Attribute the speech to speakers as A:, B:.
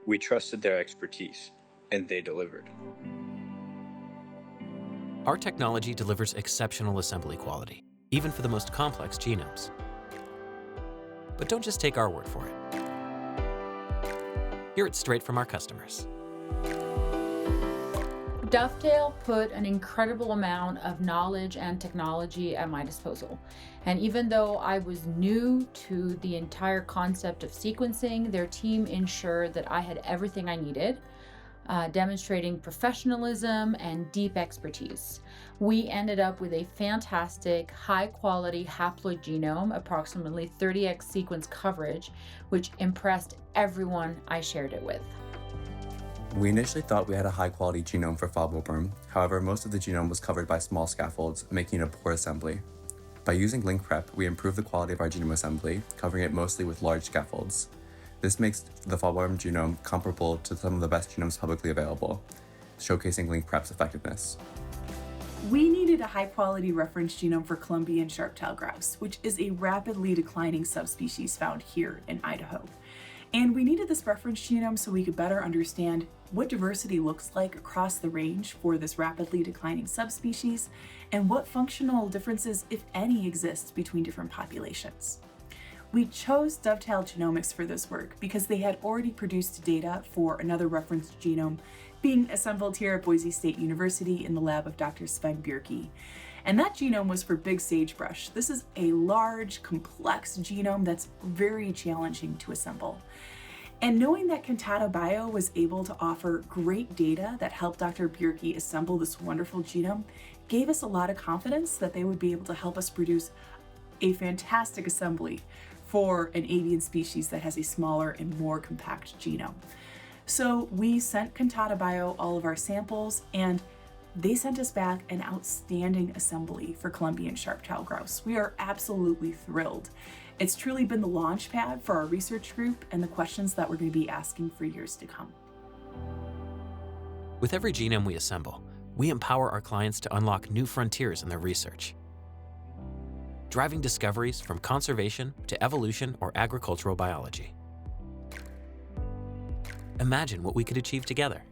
A: We trusted their expertise, and they delivered.
B: Our technology delivers exceptional assembly quality, even for the most complex genomes. But don't just take our word for it. Hear it straight from our customers.
C: Dovetail put an incredible amount of knowledge and technology at my disposal. And even though I was new to the entire concept of sequencing, their team ensured that I had everything I needed, demonstrating professionalism and deep expertise. We ended up with a fantastic, high-quality haploid genome, approximately 30x sequence coverage, which impressed everyone I shared it with.
D: We initially thought we had a high-quality genome for fob worm. However, most of the genome was covered by small scaffolds, making it a poor assembly. By using link prep, we improved the quality of our genome assembly, covering it mostly with large scaffolds. This makes the fob worm genome comparable to some of the best genomes publicly available, showcasing link prep's effectiveness.
E: We needed a high-quality reference genome for Columbian sharp-tailed grouse, which is a rapidly declining subspecies found here in Idaho. And we needed this reference genome so we could better understand what diversity looks like across the range for this rapidly declining subspecies, and what functional differences, if any, exist between different populations. We chose Dovetail Genomics for this work because they had already produced data for another reference genome being assembled here at Boise State University in the lab of Dr. Sven Bjerke. And that genome was for big sagebrush. This is a large, complex genome that's very challenging to assemble. And knowing that Cantata Bio was able to offer great data that helped Dr. Bjerke assemble this wonderful genome gave us a lot of confidence that they would be able to help us produce a fantastic assembly for an avian species that has a smaller and more compact genome. So we sent Cantata Bio all of our samples, and they sent us back an outstanding assembly for Columbian sharp-tailed grouse. We are absolutely thrilled. It's truly been the launch pad for our research group and the questions that we're going to be asking for years to come.
B: With every genome we assemble, we empower our clients to unlock new frontiers in their research, driving discoveries from conservation to evolution or agricultural biology. Imagine what we could achieve together.